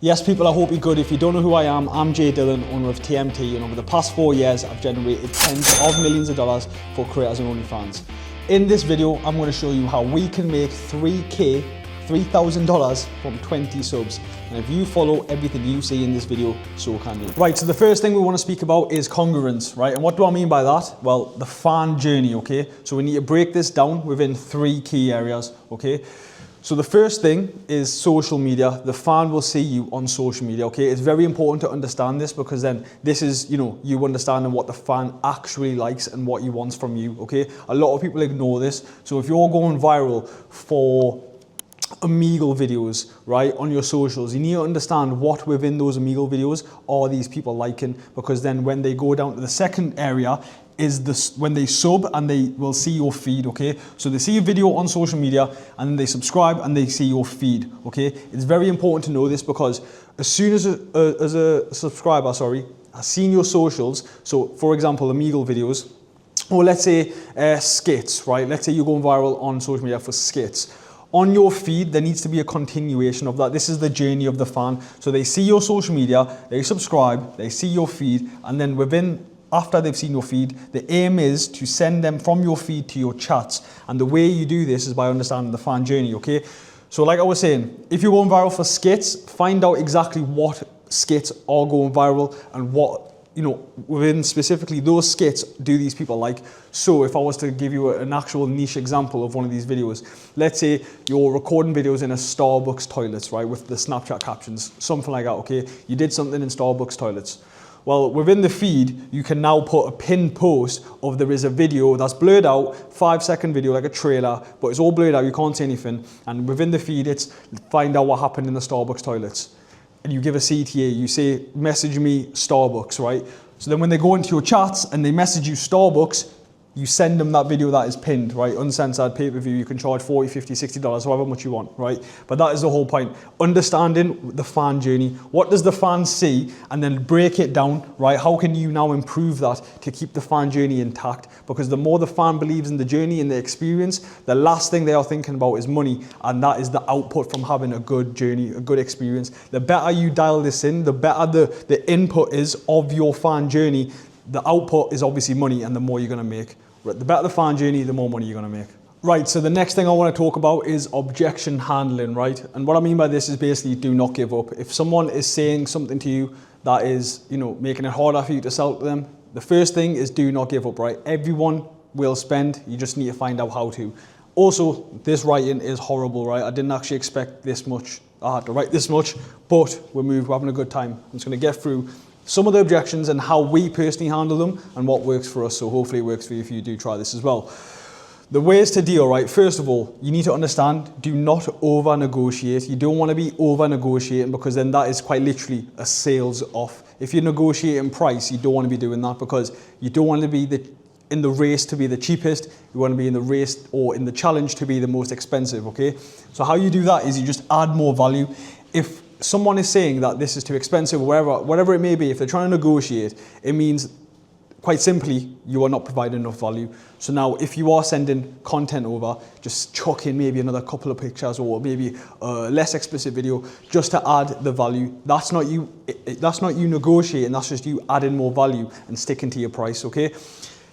Yes, people, I hope you're good. If you don't know who I am, I'm Jay Dillon, owner of TMT, and over the past 4 years, I've generated tens of millions of dollars for creators and OnlyFans. In this video, I'm going to show you how we can make $3,000 from 20 subs. And if you follow everything you see in this video, so can you. Right, so the first thing we want to speak about is congruence, right? And what do I mean by that? Well, the fan journey, okay? So we need to break this down within 3 key areas, okay? So the first thing is social media. The fan will see you on social media, okay? It's very important to understand this because then this is, you understanding what the fan actually likes and what he wants from you, okay? A lot of people ignore this. So if you're going viral for Omegle videos, right, on your socials, you need to understand what within those Omegle videos are these people liking, because then when they go down to the second area, is this when they sub and they will see your feed, okay? So they see a video on social media and then they subscribe and they see your feed, okay? It's very important to know this because as soon as a subscriber, has seen your socials, so for example, Omegle videos, or let's say skits, right? Let's say you're going viral on social media for skits. On your feed, there needs to be a continuation of that. This is the journey of the fan. So they see your social media, they subscribe, they see your feed, and then after they've seen your feed, the aim is to send them from your feed to your chats. And the way you do this is by understanding the fan journey, okay? So like I was saying, if you're going viral for skits, find out exactly what skits are going viral and what, within specifically those skits do these people like. So if I was to give you an actual niche example of one of these videos, let's say you're recording videos in a Starbucks toilets, right, with the Snapchat captions, something like that, okay? You did something in Starbucks toilets. Well, within the feed, you can now put a pinned post of there is a video that's blurred out, 5-second video like a trailer, but it's all blurred out, you can't see anything. And within the feed, it's find out what happened in the Starbucks toilets. And you give a CTA, you say, message me Starbucks, right? So then when they go into your chats and they message you Starbucks, you send them that video that is pinned, right? Uncensored, pay-per-view, you can charge $40, $50, $60, however much you want, right? But that is the whole point. Understanding the fan journey. What does the fan see? And then break it down, right? How can you now improve that to keep the fan journey intact? Because the more the fan believes in the journey and the experience, the last thing they are thinking about is money. And that is the output from having a good journey, a good experience. The better you dial this in, the better the input is of your fan journey. The output is obviously money, and the more you're gonna make. The better the fan journey, the more money you're gonna make. Right, so the next thing I wanna talk about is objection handling, right? And what I mean by this is basically do not give up. If someone is saying something to you that is, making it harder for you to sell to them, the first thing is do not give up, right? Everyone will spend, you just need to find out how to. Also, this writing is horrible, right? I didn't actually expect this much. I had to write this much, but we're having a good time. I'm just gonna get through some of the objections and how we personally handle them and what works for us. So hopefully it works for you if you do try this as well. The ways to deal, right? First of all, you need to understand, do not over negotiate. You don't want to be over negotiating because then that is quite literally a sales off. If you're negotiating price, you don't want to be doing that because you don't want to be in the race to be the cheapest. You want to be in the race or in the challenge to be the most expensive, okay? So how you do that is you just add more value. If someone is saying that this is too expensive or whatever it may be, if they're trying to negotiate, it means quite simply you are not providing enough value. So now if you are sending content over, just chuck in maybe another couple of pictures or maybe a less explicit video just to add the value. That's not you negotiating, that's just you adding more value and sticking to your price, okay?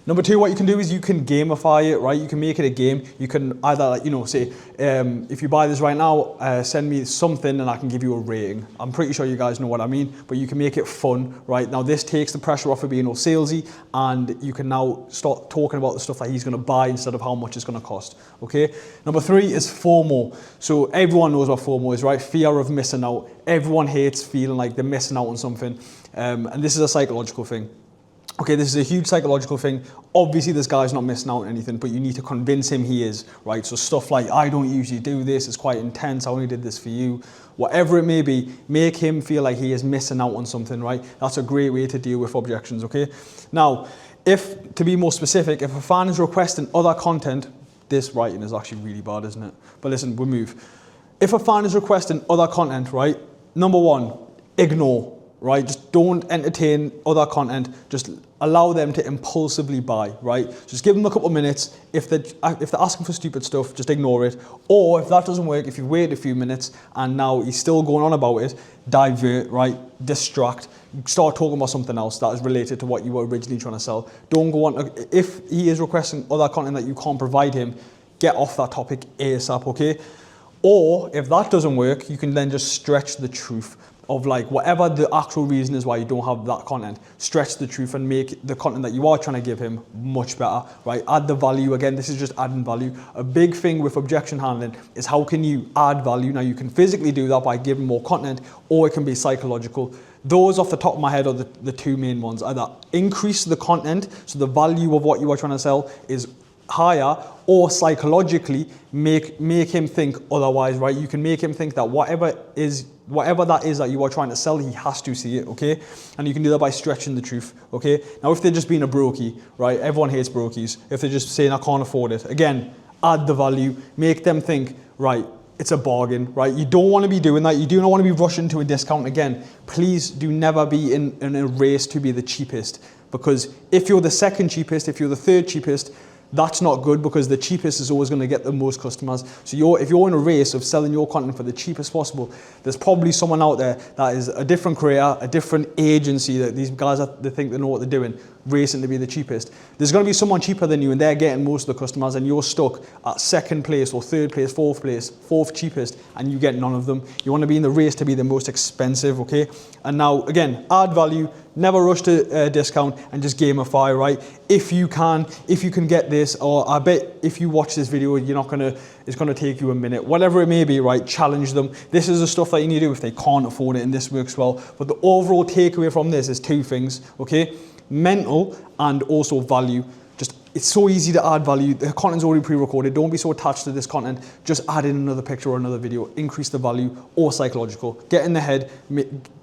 Number 2, what you can do is you can gamify it, right? You can make it a game. You can either, say, if you buy this right now, send me something and I can give you a rating. I'm pretty sure you guys know what I mean, but you can make it fun, right? Now this takes the pressure off of being all salesy and you can now start talking about the stuff that he's gonna buy instead of how much it's gonna cost, okay? Number 3 is FOMO. So everyone knows what FOMO is, right? Fear of missing out. Everyone hates feeling like they're missing out on something. And this is a psychological thing. Okay, this is a huge psychological thing. Obviously, this guy's not missing out on anything, but you need to convince him he is, right? So stuff like, I don't usually do this, it's quite intense, I only did this for you. Whatever it may be, make him feel like he is missing out on something, right? That's a great way to deal with objections, okay? Now, to be more specific, if a fan is requesting other content, this writing is actually really bad, isn't it? But listen, we'll move. If a fan is requesting other content, right? Number 1, ignore. right? Just don't entertain other content. Just allow them to impulsively buy, right? Just give them a couple of minutes. If they're asking for stupid stuff, just ignore it. Or if that doesn't work, if you wait a few minutes and now he's still going on about it, divert, right? Distract. Start talking about something else that is related to what you were originally trying to sell. Don't go on. If he is requesting other content that you can't provide him, get off that topic ASAP, okay? Or if that doesn't work, you can then just stretch the truth of like whatever the actual reason is why you don't have that content. Stretch the truth and make the content that you are trying to give him much better, right? Add the value. Again, this is just adding value. A big thing with objection handling is how can you add value? Now you can physically do that by giving more content, or it can be psychological. Those off the top of my head are the two main ones. Either increase the content, so the value of what you are trying to sell is higher, or psychologically make him think otherwise, right? You can make him think that whatever that is that you are trying to sell, he has to see it, okay? And you can do that by stretching the truth, okay? Now, if they're just being a brokey, right? Everyone hates brokies. If they're just saying, I can't afford it, again, add the value, make them think, right, it's a bargain, right? You don't want to be doing that. You do not want to be rushing to a discount. Again, please do never be in a race to be the cheapest, because if you're the second cheapest, if you're the third cheapest, that's not good, because the cheapest is always going to get the most customers. So if you're in a race of selling your content for the cheapest possible, there's probably someone out there that is a different creator, a different agency, that these guys, they think they know what they're doing, racing to be the cheapest. There's going to be someone cheaper than you and they're getting most of the customers, and you're stuck at second place or third place, fourth cheapest, and you get none of them. You want to be in the race to be the most expensive, okay? And now, again, add value. Never rush to discount, and just gamify, right? If you can get this, or I bet if you watch this video, it's gonna take you a minute, whatever it may be, right? Challenge them. This is the stuff that you need to do if they can't afford it, and this works well. But the overall takeaway from this is two things, okay? Mental and also value. It's so easy to add value. The content's already pre-recorded. Don't be so attached to this content. Just add in another picture or another video. Increase the value, or psychological. Get in the head,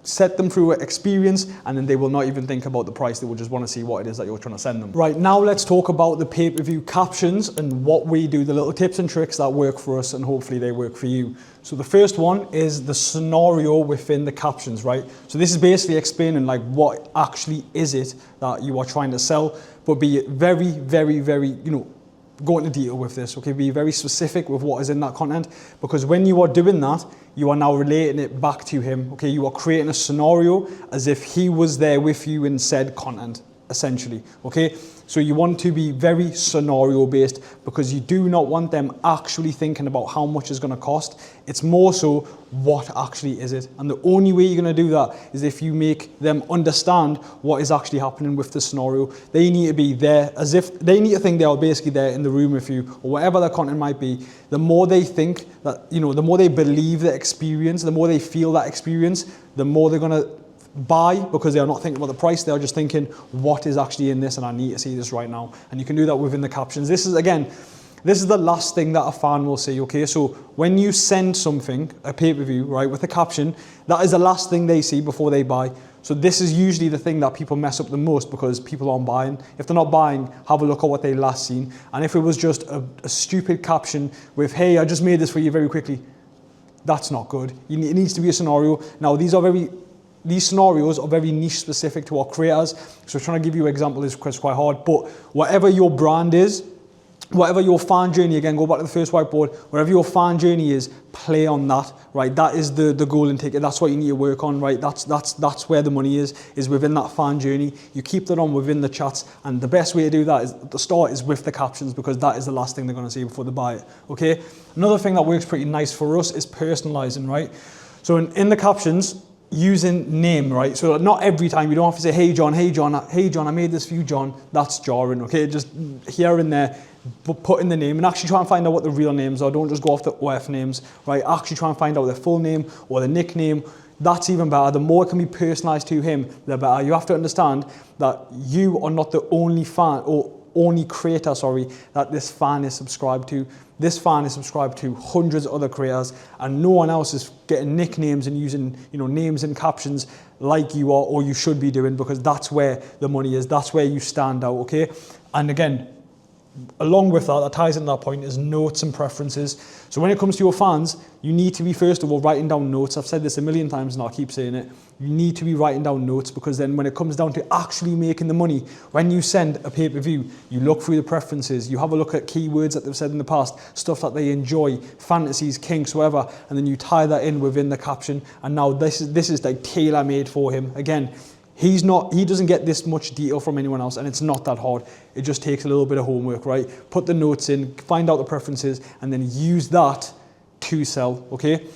set them through an experience, and then they will not even think about the price. They will just want to see what it is that you're trying to send them. Right, now let's talk about the pay-per-view captions and what we do, the little tips and tricks that work for us, and hopefully they work for you. So the first one is the scenario within the captions, right? So this is basically explaining like what actually is it that you are trying to sell, but be very, very, very, go into detail with this, okay? Be very specific with what is in that content, because when you are doing that, you are now relating it back to him, okay? You are creating a scenario as if he was there with you in said content, essentially, okay? So you want to be very scenario based, because you do not want them actually thinking about how much it's going to cost. It's more so what actually is it. And the only way you're going to do that is if you make them understand what is actually happening with the scenario. They need to be there as if they need to think they are basically there in the room with you, or whatever the content might be. The more they think that, the more they believe the experience, the more they feel that experience, the more they're going to buy, because they are not thinking about the price. They are just thinking, what is actually in this, and I need to see this right now. And you can do that within the captions. This is the last thing that a fan will see, okay? So when you send something, a pay-per-view, right, with a caption, that is the last thing they see before they buy. So this is usually the thing that people mess up the most, because people aren't buying. If they're not buying, have a look at what they last seen. And if it was just a stupid caption with, hey, I just made this for you very quickly, that's not good. It needs to be a scenario. Now, these scenarios are very niche specific to our creators. So trying to give you an example is quite hard, but whatever your brand is, whatever your fan journey, again, go back to the first whiteboard, whatever your fan journey is, play on that, right? That is the golden ticket. That's what you need to work on, right? That's where the money is within that fan journey. You keep that on within the chats, and the best way to do that is at the start is with the captions, because that is the last thing they're going to see before they buy it, okay? Another thing that works pretty nice for us is personalizing, right? So in the captions, using name, right? So not every time, you don't have to say, hey John, I made this for you, John. That's jarring, okay? Just here and there, but put in the name, and actually try and find out what the real names are. Don't just go off the OF names, right? Actually try and find out their full name or the nickname. That's even better. The more it can be personalized to him, the better. You have to understand that you are not the only fan or only creator, that this fan is subscribed to. This fan is subscribed to hundreds of other creators, and no one else is getting nicknames and using, names and captions like you are, or you should be doing, because that's where the money is. That's where you stand out, okay? And again, along with that ties into that point, is notes and preferences. So when it comes to your fans, you need to be, first of all, writing down notes. I've said this a million times and I'll keep saying it. You need to be writing down notes, because then when it comes down to actually making the money, when you send a pay-per-view, you look through the preferences, you have a look at keywords that they've said in the past, stuff that they enjoy, fantasies, kinks, whatever, and then you tie that in within the caption. And now this is like tailor-made for him. Again, he doesn't get this much detail from anyone else, and it's not that hard. It just takes a little bit of homework, right? Put the notes in, find out the preferences, and then use that to sell, okay?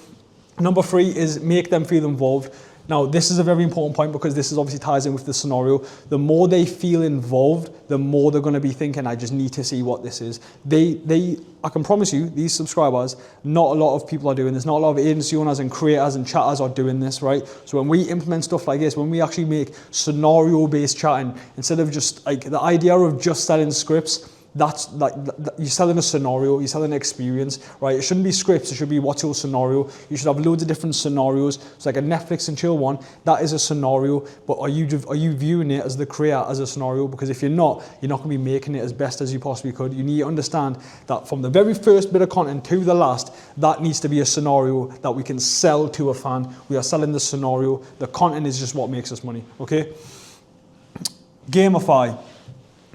Number 3 is make them feel involved. Now, this is a very important point, because this is obviously ties in with the scenario. The more they feel involved, the more they're going to be thinking, I just need to see what this is. I can promise you, these subscribers, not a lot of people are doing this. Not a lot of agency owners and creators and chatters are doing this, right? So when we implement stuff like this, when we actually make scenario-based chatting, instead of just like the idea of just selling scripts, that's like, you're selling a scenario, you're selling an experience, right? It shouldn't be scripts, it should be what's your scenario. You should have loads of different scenarios. It's like a Netflix and chill one, that is a scenario, but are you viewing it as the creator as a scenario? Because if you're not going to be making it as best as you possibly could. You need to understand that from the very first bit of content to the last, that needs to be a scenario that we can sell to a fan. We are selling the scenario. The content is just what makes us money, okay? Gamify.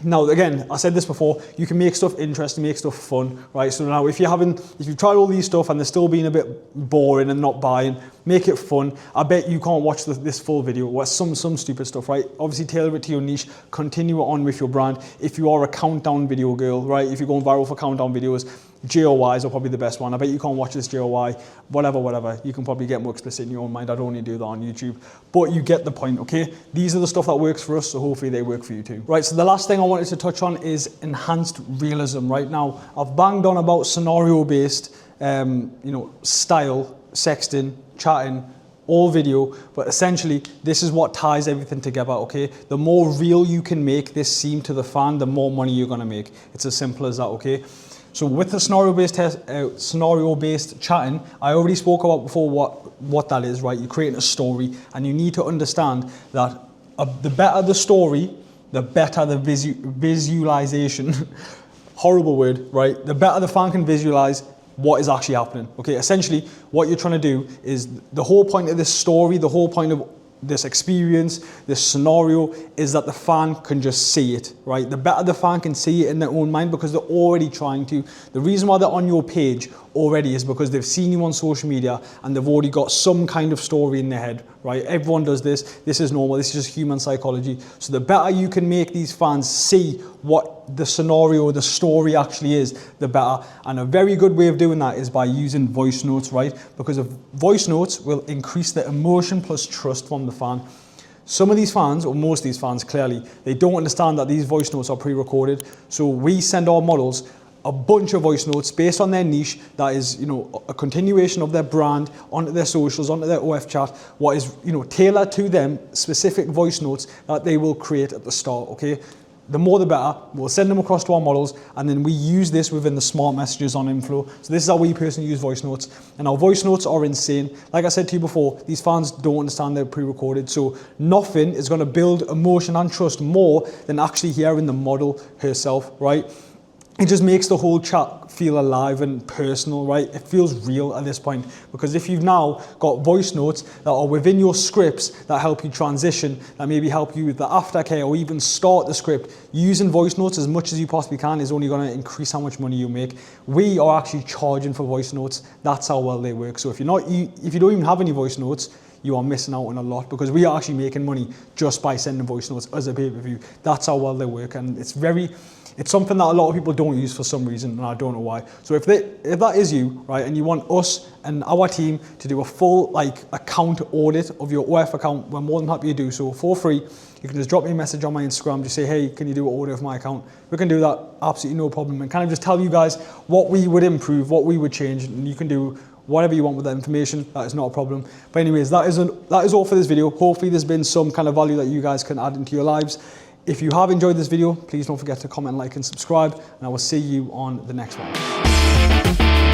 Now, again, I said this before, you can make stuff interesting, make stuff fun, right? So now if you've tried all these stuff and they're still being a bit boring and not buying, make it fun. I bet you can't watch this full video or some stupid stuff, right? Obviously tailor it to your niche, continue it on with your brand. If you are a countdown video girl, right? If you're going viral for countdown videos, JOYs are probably the best one. I bet you can't watch this JOY, whatever. You can probably get more explicit in your own mind. I'd only do that on YouTube. But you get the point, okay? These are the stuff that works for us, so hopefully they work for you too. Right, so the last thing I wanted to touch on is enhanced realism. Right now, I've banged on about scenario-based, style, sexting, chatting, all video, but essentially this is what ties everything together, okay? The more real you can make this seem to the fan, the more money you're gonna make. It's as simple as that, okay? So with the scenario-based chatting, I already spoke about before what that is, right? You're creating a story, and you need to understand that the better the story, the better the visualization. Horrible word, right? The better the fan can visualize what is actually happening. Okay, essentially what you're trying to do is, the whole point of this story, the whole point of this experience, this scenario, is that the fan can just see it, right? The better the fan can see it in their own mind, because they're already trying to. The reason why they're on your page already is because they've seen you on social media and they've already got some kind of story in their head, right? Everyone does this. This is normal. This is just human psychology. So the better you can make these fans see what the scenario, the story actually is, the better. And a very good way of doing that is by using voice notes, right? Because voice notes will increase the emotion plus trust from the fan. Some of these fans, or most of these fans clearly, they don't understand that these voice notes are pre-recorded. So we send our models a bunch of voice notes based on their niche that is, a continuation of their brand onto their socials, onto their OF chat, what is, tailored to them, specific voice notes that they will create at the start, okay? The more the better. We'll send them across to our models, and then we use this within the smart messages on Inflow. So this is how we personally use voice notes, and our voice notes are insane. Like I said to you before, these fans don't understand they're pre-recorded, so nothing is going to build emotion and trust more than actually hearing the model herself, right? It just makes the whole chat feel alive and personal, right? It feels real at this point, because if you've now got voice notes that are within your scripts that help you transition, that maybe help you with the aftercare or even start the script, using voice notes as much as you possibly can is only going to increase how much money you make. We are actually charging for voice notes. That's how well they work. So if you don't even have any voice notes, you are missing out on a lot, because we are actually making money just by sending voice notes as a pay-per-view. That's how well they work, and it's something that a lot of people don't use for some reason, and I don't know why. So if that is you, right, and you want us and our team to do a full account audit of your OF account, we're more than happy to do so for free. You can just drop me a message on my Instagram, just say, hey, can you do an audit of my account? We can do that, absolutely no problem, and kind of just tell you guys what we would improve, what we would change, and you can do whatever you want with that information. That is not a problem. But anyways, that is all for this video. Hopefully there's been some kind of value that you guys can add into your lives. If you have enjoyed this video, please don't forget to comment, like, and subscribe, and I will see you on the next one.